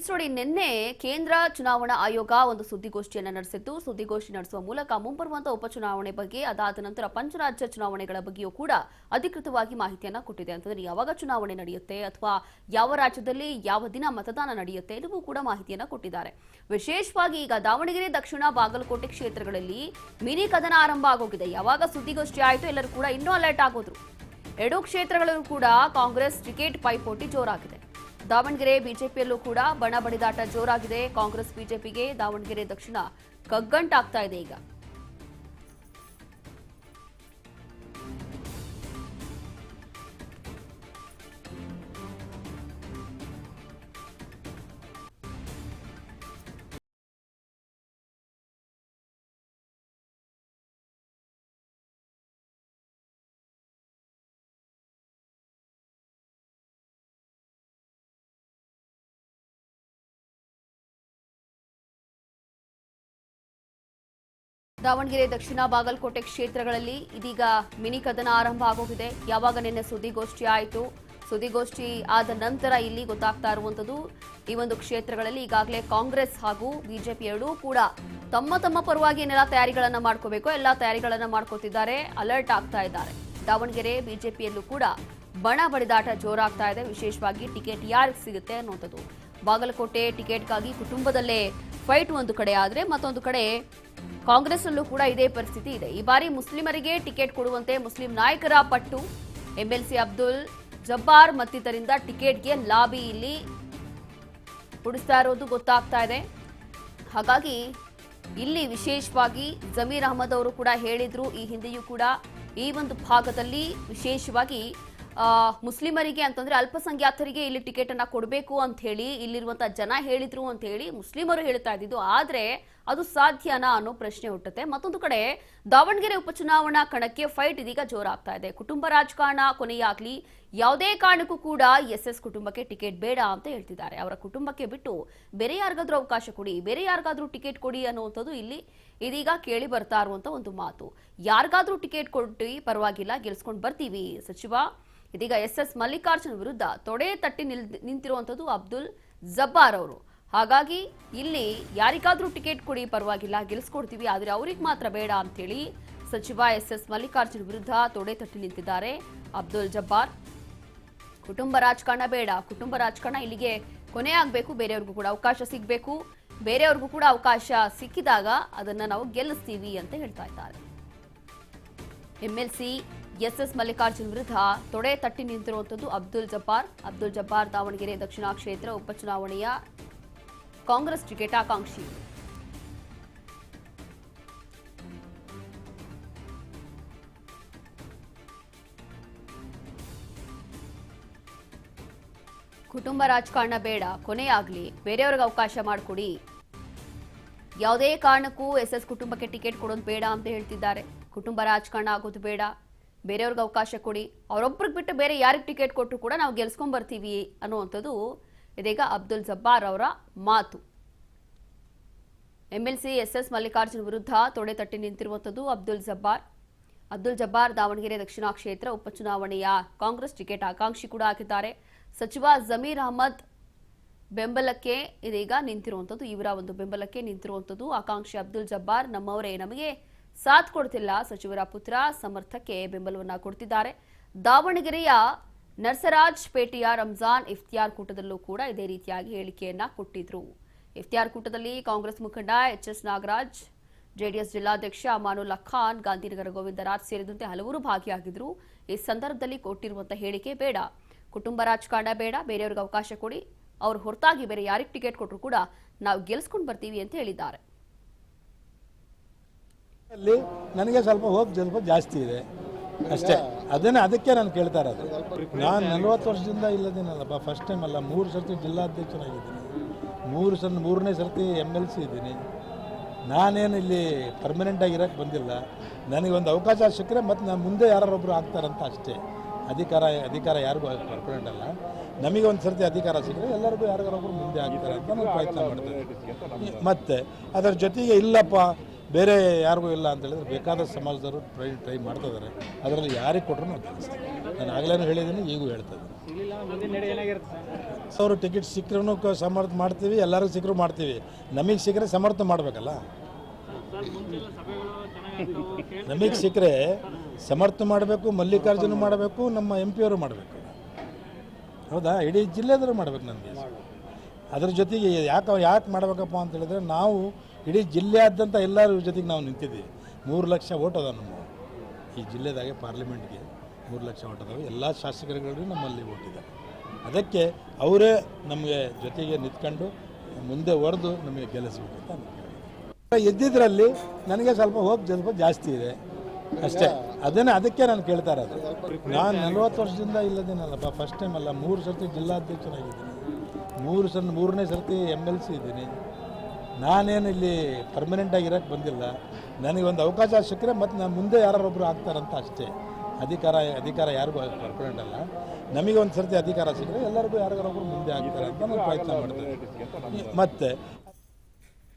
ನೋಡಿ ನಿನ್ನೆ ಕೇಂದ್ರ ಚುನಾವಣಾ ಆಯೋಗ ಒಂದು ಸುದ್ದಿಗೋಷ್ಠಿಯನ್ನು ನಡೆಸಿತ್ತು. ಸುದ್ದಿಗೋಷ್ಠಿ ನಡೆಸುವ ಮೂಲಕ ಮುಂಬರುವಂತಹ ಉಪಚುನಾವಣೆ ಬಗ್ಗೆ, ಅದಾದ ನಂತರ ಪಂಚರಾಜ್ಯ ಚುನಾವಣೆಗಳ ಬಗ್ಗೆಯೂ ಕೂಡ ಅಧಿಕೃತವಾಗಿ ಮಾಹಿತಿಯನ್ನ ಕೊಟ್ಟಿದೆ. ಅಂತಂದ್ರೆ ಯಾವಾಗ ಚುನಾವಣೆ ನಡೆಯುತ್ತೆ ಅಥವಾ ಯಾವ ರಾಜ್ಯದಲ್ಲಿ ಯಾವ ದಿನ ಮತದಾನ ನಡೆಯುತ್ತೆ ಎಲ್ಲವೂ ಕೂಡ ಮಾಹಿತಿಯನ್ನ ಕೊಟ್ಟಿದ್ದಾರೆ. ವಿಶೇಷವಾಗಿ ಈಗ ದಾವಣಗೆರೆ, ದಕ್ಷಿಣ, ಬಾಗಲಕೋಟೆ ಕ್ಷೇತ್ರಗಳಲ್ಲಿ ಮಿನಿ ಕದನ ಆರಂಭ ಆಗೋಗಿದೆ. ಯಾವಾಗ ಸುದ್ದಿಗೋಷ್ಠಿ ಆಯಿತು ಎಲ್ಲರೂ ಕೂಡ ಇನ್ನೂ ಅಲರ್ಟ್ ಆಗೋದ್ರು. ಎರಡೂ ಕ್ಷೇತ್ರಗಳಲ್ಲೂ ಕೂಡ ಕಾಂಗ್ರೆಸ್ ಟಿಕೆಟ್ ಪೈಪೋಟಿ ಜೋರಾಗಿದೆ. ದಾವಣಗೆರೆ ಬಿಜೆಪಿಯಲ್ಲೂ ಕೂಡ ಬಣ ಬಡಿದಾಟ ಜೋರಾಗಿದೆ. ಕಾಂಗ್ರೆಸ್ ಬಿಜೆಪಿಗೆ ದಾವಣಗೆರೆ ದಕ್ಷಿಣ ಕಗ್ಗಂಟಾಗ್ತಾ ಇದೆ. ಈಗ ದಾವಣಗೆರೆ, ದಕ್ಷಿಣ, ಬಾಗಲಕೋಟೆ ಕ್ಷೇತ್ರಗಳಲ್ಲಿ ಇದೀಗ ಮಿನಿ ಕದನ ಆರಂಭ ಆಗೋಗಿದೆ. ಯಾವಾಗ ನಿನ್ನೆ ಸುದ್ದಿಗೋಷ್ಠಿ ಆಯಿತು, ಸುದ್ದಿಗೋಷ್ಠಿ ಆದ ನಂತರ ಇಲ್ಲಿ ಗೊತ್ತಾಗ್ತಾ ಇರುವಂತದ್ದು ಈ ಒಂದು ಕ್ಷೇತ್ರಗಳಲ್ಲಿ ಈಗಾಗಲೇ ಕಾಂಗ್ರೆಸ್ ಹಾಗೂ ಬಿಜೆಪಿ ಎರಡೂ ಕೂಡ ತಮ್ಮ ತಮ್ಮ ಪರವಾಗಿ ಏನೆಲ್ಲ ತಯಾರಿಗಳನ್ನ ಮಾಡ್ಕೋಬೇಕು ಎಲ್ಲ ತಯಾರಿಗಳನ್ನ ಮಾಡ್ಕೋತಿದ್ದಾರೆ, ಅಲರ್ಟ್ ಆಗ್ತಾ ಇದ್ದಾರೆ. ದಾವಣಗೆರೆ ಬಿಜೆಪಿಯಲ್ಲೂ ಕೂಡ ಬಣ ಬಡಿದಾಟ ಜೋರಾಗ್ತಾ ಇದೆ. ವಿಶೇಷವಾಗಿ ಟಿಕೆಟ್ ಯಾರಿಗೆ ಸಿಗುತ್ತೆ ಅನ್ನುವಂಥದ್ದು. ಬಾಗಲಕೋಟೆ ಟಿಕೆಟ್ಗಾಗಿ ಕುಟುಂಬದಲ್ಲೇ ಫೈಟ್ ಒಂದು ಕಡೆ ಆದರೆ, ಮತ್ತೊಂದು ಕಡೆ ಕಾಂಗ್ರೆಸ್ನಲ್ಲೂ ಕೂಡ ಇದೇ ಪರಿಸ್ಥಿತಿ ಇದೆ. ಈ ಬಾರಿ ಮುಸ್ಲಿಮರಿಗೆ ಟಿಕೆಟ್ ಕೊಡುವಂತೆ ಮುಸ್ಲಿಂ ನಾಯಕರ ಪಟ್ಟು, ಎಂಎಲ್ಸಿ ಅಬ್ದುಲ್ ಜಬ್ಬಾರ್ ಮತ್ತಿತರಿಂದ ಟಿಕೆಟ್ಗೆ ಲಾಬಿ ಇಲ್ಲಿ ಉಡಿಸ್ತಾ ಇರೋದು ಗೊತ್ತಾಗ್ತಾ ಇದೆ. ಹಾಗಾಗಿ ಇಲ್ಲಿ ವಿಶೇಷವಾಗಿ ಜಮೀರ್ ಅಹಮದ್ ಅವರು ಕೂಡ ಹೇಳಿದ್ರು, ಈ ಹಿಂದೆಯೂ ಕೂಡ ಈ ಒಂದು ಭಾಗದಲ್ಲಿ ವಿಶೇಷವಾಗಿ ಮುಸ್ಲಿಮರಿಗೆ ಅಂತಂದ್ರೆ ಅಲ್ಪಸಂಖ್ಯಾತರಿಗೆ ಇಲ್ಲಿ ಟಿಕೆಟ್ ಅನ್ನ ಕೊಡಬೇಕು ಅಂತ ಹೇಳಿ ಇಲ್ಲಿರುವಂತಹ ಜನ ಹೇಳಿದ್ರು ಅಂತ ಹೇಳಿ ಮುಸ್ಲಿಮರು ಹೇಳ್ತಾ ಇದ್ದಿದ್ದು. ಆದ್ರೆ ಅದು ಸಾಧ್ಯನಾ ಅನ್ನೋ ಪ್ರಶ್ನೆ ಹುಟ್ಟುತ್ತೆ. ಮತ್ತೊಂದು ಕಡೆ ದಾವಣಗೆರೆ ಉಪಚುನಾವಣಾ ಕಣಕ್ಕೆ ಫೈಟ್ ಇದೀಗ ಜೋರಾಗ್ತಾ ಇದೆ. ಕುಟುಂಬ ರಾಜಕಾರಣ ಕೊನೆಯಾಗ್ಲಿ, ಯಾವುದೇ ಕಾರಣಕ್ಕೂ ಕೂಡ ಎಸ್ ಕುಟುಂಬಕ್ಕೆ ಟಿಕೆಟ್ ಬೇಡ ಅಂತ ಹೇಳ್ತಿದ್ದಾರೆ. ಅವರ ಕುಟುಂಬಕ್ಕೆ ಬಿಟ್ಟು ಬೇರೆ ಯಾರಿಗಾದ್ರೂ ಅವಕಾಶ ಕೊಡಿ, ಬೇರೆ ಯಾರಿಗಾದ್ರೂ ಟಿಕೆಟ್ ಕೊಡಿ ಅನ್ನುವಂಥದ್ದು ಇಲ್ಲಿ ಇದೀಗ ಕೇಳಿ ಬರ್ತಾ ಇರುವಂತ ಒಂದು ಮಾತು. ಯಾರಿಗಾದ್ರೂ ಟಿಕೆಟ್ ಕೊಟ್ಟು ಪರವಾಗಿಲ್ಲ, ಗೆಲ್ಸ್ಕೊಂಡು ಬರ್ತೀವಿ ಸಚಿವ. ಇದೀಗ ಎಸ್ ಮಲ್ಲಿಕಾರ್ಜುನ್ ವಿರುದ್ಧ ತೊಡೆ ತಟ್ಟಿ ನಿಂತಿರುವಂತದ್ದು ಅಬ್ದುಲ್ ಜಬ್ಬಾರ್ ಅವರು. ಹಾಗಾಗಿ ಇಲ್ಲಿ ಯಾರಿಗಾದ್ರೂ ಟಿಕೆಟ್ ಕೊಡಿ ಪರವಾಗಿಲ್ಲ, ಗೆಲ್ಸ್ಕೊಡ್ತೀವಿ, ಆದ್ರೆ ಅವ್ರಿಗೆ ಮಾತ್ರ ಬೇಡ ಅಂತೇಳಿ ಸಚಿವ ಎಸ್ ಮಲ್ಲಿಕಾರ್ಜುನ್ ವಿರುದ್ಧ ತೊಡೆ ತಟ್ಟಿ ನಿಂತಿದ್ದಾರೆ ಅಬ್ದುಲ್ ಜಬ್ಬಾರ್. ಕುಟುಂಬ ರಾಜಕಾರಣ ಬೇಡ, ಕುಟುಂಬ ರಾಜಕಾರಣ ಇಲ್ಲಿಗೆ ಕೊನೆ ಆಗ್ಬೇಕು, ಬೇರೆಯವ್ರಿಗೂ ಕೂಡ ಅವಕಾಶ ಸಿಗಬೇಕು, ಬೇರೆಯವ್ರಿಗೂ ಕೂಡ ಅವಕಾಶ ಸಿಕ್ಕಿದಾಗ ಅದನ್ನ ನಾವು ಗೆಲ್ಲಿಸ್ತೀವಿ ಅಂತ ಹೇಳ್ತಾ ಇದ್ದಾರೆ. ಎಂಎಲ್ಸಿ ಎಸ್ ಮಲ್ಲಿಕಾರ್ಜುನ್ ವಿರುದ್ಧ ತೊಡೆ ತಟ್ಟಿ ನಿಂತಿರುವಂತದ್ದು ಅಬ್ದುಲ್ ಜಬ್ಬಾರ್ ದಾವಣಗೆರೆ ದಕ್ಷಿಣ ಕ್ಷೇತ್ರ ಉಪಚುನಾವಣೆಯ ಕಾಂಗ್ರೆಸ್ ಟಿಕೆಟ್ ಆಕಾಂಕ್ಷಿ. ಕುಟುಂಬ ರಾಜಕಾರಣ ಬೇಡ, ಕೊನೆಯಾಗ್ಲಿ, ಬೇರೆಯವ್ರಿಗೆ ಅವಕಾಶ ಮಾಡಿಕೊಡಿ, ಯಾವುದೇ ಕಾರಣಕ್ಕೂ ಎಸ್ ಕುಟುಂಬಕ್ಕೆ ಟಿಕೆಟ್ ಕೊಡೋದು ಬೇಡ ಅಂತ ಹೇಳ್ತಿದ್ದಾರೆ. ಕುಟುಂಬ ರಾಜಕಾರಣ ಆಗೋದು ಬೇಡ, ಬೇರೆಯವ್ರಿಗೆ ಅವಕಾಶ ಕೊಡಿ, ಅವರೊಬ್ಬರಿಗೆ ಬಿಟ್ಟು ಬೇರೆ ಯಾರಿಗೆ ಟಿಕೆಟ್ ಕೊಟ್ಟರು ಕೂಡ ನಾವು ಗೆಲ್ಸ್ಕೊಂಡ್ ಬರ್ತೀವಿ ಅನ್ನುವಂಥದ್ದು ಇದೀಗ ಅಬ್ದುಲ್ ಜಬ್ಬಾರ್ ಅವರ ಮಾತು. ಎಂಎಲ್ಸಿ ಎಸ್ ಮಲ್ಲಿಕಾರ್ಜುನ್ ವಿರುದ್ಧ ತೊಡೆ ತಟ್ಟಿ ನಿಂತಿರುವಂಥದ್ದು ಅಬ್ದುಲ್ ಜಬ್ಬಾರ್ ದಾವಣಗೆರೆ ದಕ್ಷಿಣ ಕ್ಷೇತ್ರ ಉಪಚುನಾವಣೆಯ ಕಾಂಗ್ರೆಸ್ ಟಿಕೆಟ್ ಆಕಾಂಕ್ಷಿ ಕೂಡ ಆಗಿದ್ದಾರೆ. ಸಚಿವ ಜಮೀರ್ ಅಹಮದ್ ಬೆಂಬಲಕ್ಕೆ ಇದೀಗ ನಿಂತಿರುವಂಥದ್ದು, ಇವರ ಒಂದು ಬೆಂಬಲಕ್ಕೆ ನಿಂತಿರುವಂಥದ್ದು ಆಕಾಂಕ್ಷಿ ಅಬ್ದುಲ್ ಜಬ್ಬಾರ್. ನಮ್ಮವರೇ ನಮಗೆ ಸಾಥ್ ಕೊಡ್ತಿಲ್ಲ, ಸಚಿವರ ಪುತ್ರ ಸಮರ್ಥಕ್ಕೆ ಬೆಂಬಲವನ್ನ ಕೊಡ್ತಿದ್ದಾರೆ. ದಾವಣಗೆರೆಯ ನರ್ಸರಾಜ್ ಪೇಟೆಯ ರಂಜಾನ್ ಇಫ್ತಿಯಾರ್ ಕೂಟದಲ್ಲೂ ಕೂಡ ಇದೇ ರೀತಿಯಾಗಿ ಹೇಳಿಕೆಯನ್ನ ಕೊಟ್ಟಿದ್ರು. ಇಫ್ತಿಯಾರ್ ಕೂಟದಲ್ಲಿ ಕಾಂಗ್ರೆಸ್ ಮುಖಂಡ ಎಚ್ ನಾಗರಾಜ್, ಜೆಡಿಎಸ್ ಜಿಲ್ಲಾಧ್ಯಕ್ಷ ಅಮಾನುಲ್ಲಾ ಖಾನ್, ಗಾಂಧಿನಗರ ಗೋವಿಂದರಾಜ್ ಸೇರಿದಂತೆ ಹಲವರು ಭಾಗಿಯಾಗಿದ್ರು. ಈ ಸಂದರ್ಭದಲ್ಲಿ ಕೊಟ್ಟಿರುವಂತಹ ಹೇಳಿಕೆ ಬೇಡ, ಕುಟುಂಬ ರಾಜಕಾರಣ ಬೇಡ, ಬೇರೆಯವ್ರಿಗೆ ಅವಕಾಶ ಕೊಡಿ, ಅವ್ರ ಹೊರತಾಗಿ ಬೇರೆ ಯಾರಿಗೆ ಟಿಕೆಟ್ ಕೊಟ್ಟರು ಕೂಡ ನಾವು ಗೆಲ್ಸ್ಕೊಂಡು ಬರ್ತೀವಿ ಅಂತ ಹೇಳಿದ್ದಾರೆ. ಅಲ್ಲಿ ನನಗೆ ಸ್ವಲ್ಪ ಜಾಸ್ತಿ ಇದೆ ಅಷ್ಟೇ, ಅದಕ್ಕೆ ನಾನು ಕೇಳ್ತಾ ಇರೋದು. ನಾನು 40 ವರ್ಷದಿಂದ ಇಲ್ಲದೇನಲ್ಲಪ್ಪ, ಫಸ್ಟ್ ಟೈಮ್ ಅಲ್ಲ, 3 ಸರ್ತಿ ಜಿಲ್ಲಾಧ್ಯಕ್ಷನಾಗಿದ್ದೀನಿ, ಮೂರನೇ ಸರ್ತಿ MLC ಇದ್ದೀನಿ. ನಾನೇನು ಇಲ್ಲಿ ಪರ್ಮನೆಂಟ್ ಆಗಿರೋಕ್ಕೆ ಬಂದಿಲ್ಲ. ನನಗೆ ಒಂದು ಅವಕಾಶ ಸಿಕ್ಕರೆ ಮತ್ತು ನಾನು ಮುಂದೆ ಯಾರೊಬ್ಬರು ಆಗ್ತಾರಂತ ಅಷ್ಟೇ. ಅಧಿಕಾರ ಯಾರಿಗೂ ಪರ್ಮನೆಂಟ್ ಅಲ್ಲ. ನಮಗೆ ಒಂದು ಸರ್ತಿ ಅಧಿಕಾರ ಸಿಕ್ಕರೆ ಎಲ್ಲರಿಗೂ ಯಾರಿಗಾರೊಬ್ಬರು ಮುಂದೆ ಆಗ್ತಾರೆ ಅಂತ ನಾನು ಪ್ರಯತ್ನ ಮಾಡ್ತೇನೆ. ಮತ್ತು ಅದರ ಜೊತೆಗೆ ಇಲ್ಲಪ್ಪ ಬೇರೆ ಯಾರಿಗೂ ಇಲ್ಲ ಅಂತ ಹೇಳಿದ್ರೆ ಬೇಕಾದ ಸಮಾಜದವರು ಟ್ರೈ ಮಾಡ್ತಾ ಇದ್ದಾರೆ. ಅದರಲ್ಲಿ ಯಾರಿಗೆ ಕೊಟ್ಟರು ನಾವು ಕೆಲಸ. ನಾನು ಆಗಲೇ ಹೇಳಿದ್ದೀನಿ, ಈಗೂ ಹೇಳ್ತಾ ಇದ್ದೀನಿ. ಅವರು ಟಿಕೆಟ್ ಸಿಕ್ಕರೂ ಸಮರ್ಥ ಮಾಡ್ತೀವಿ, ಎಲ್ಲರಿಗೂ ಸಿಕ್ಕರೂ ಮಾಡ್ತೀವಿ. ನಮಗೆ ಸಿಕ್ಕರೆ ಸಮರ್ಥ ಮಾಡಬೇಕಲ್ಲ. ನಮಗೆ ಸಿಕ್ಕರೆ ಸಮರ್ಥ ಮಾಡಬೇಕು, ಮಲ್ಲಿಕಾರ್ಜುನ ಮಾಡಬೇಕು, ನಮ್ಮ MP ಅವರು ಮಾಡಬೇಕು. ಹೌದಾ? ಇಡೀ ಜಿಲ್ಲೆದರೂ ಮಾಡಬೇಕು ನನಗೆ. ಅದ್ರ ಜೊತೆಗೆ ಯಾಕೆ ಮಾಡಬೇಕಪ್ಪ ಅಂತ ಹೇಳಿದ್ರೆ, ನಾವು ಇಡೀ ಜಿಲ್ಲೆಯಾದ್ಯಂತ ಎಲ್ಲರ ಜೊತೆಗೆ ನಾವು ನಿಂತಿದ್ದೀವಿ. 3 ಲಕ್ಷ ಓಟ್ ಅದ ನಮ್ಮ ಈ ಜಿಲ್ಲೆದಾಗೆ. ಪಾರ್ಲಿಮೆಂಟ್ಗೆ 3 ಲಕ್ಷ ಓಟ್ ಅದಾವೆ. ಎಲ್ಲ ಶಾಸಕರುಗಳು ನಮ್ಮಲ್ಲಿ ಓಟಿದೆ. ಅದಕ್ಕೆ ಅವರೇ ನಮಗೆ ಜೊತೆಗೆ ನಿಂತ್ಕೊಂಡು ಮುಂದೆ ಹೊಡೆದು ನಮಗೆ ಗೆಲ್ಲಿಸಬೇಕು ಅಂತ ಎದ್ದಿದ್ರಲ್ಲಿ ನನಗೆ ಸ್ವಲ್ಪ ಜಾಸ್ತಿ ಇದೆ ಅಷ್ಟೇ. ಅದಕ್ಕೆ ನಾನು ಕೇಳ್ತಾ ಇರೋದು. ನಾನು 40 ವರ್ಷದಿಂದ ಇಲ್ಲದೇನಲ್ಲಪ್ಪ, ಫಸ್ಟ್ ಟೈಮ್ ಅಲ್ಲ, 3 ಸರ್ತಿ ಜಿಲ್ಲಾಧ್ಯಕ್ಷನಾಗಿದ್ದೀನಿ, 3ನೇ ಸರ್ತಿ MLC ಇದ್ದೀನಿ. ನಾನೇನು ಇಲ್ಲಿ ಪರ್ಮನೆಂಟಾಗಿ ಇರೋಕ್ಕೆ ಬಂದಿಲ್ಲ. ನನಗೆ ಒಂದು ಅವಕಾಶ ಸಿಕ್ಕರೆ ಮತ್ತು ನಾನು ಮುಂದೆ ಯಾರೊಬ್ಬರು ಆಗ್ತಾರಂತ ಅಷ್ಟೇ. ಅಧಿಕಾರ ಯಾರಿಗೂ ಪರ್ಮನೆಂಟ್ ಅಲ್ಲ. ನಮಗೆ ಒಂದು ಸರ್ತಿ ಅಧಿಕಾರ ಸಿಕ್ಕರೆ ಎಲ್ಲರಿಗೂ ಯಾರಿಗಾರೊಬ್ಬರು ಮುಂದೆ ಆಗ್ತಾರೆ ಅಂತ ನಾನು ಪ್ರಯತ್ನ ಮಾಡ್ತೀನಿ. ಮತ್ತು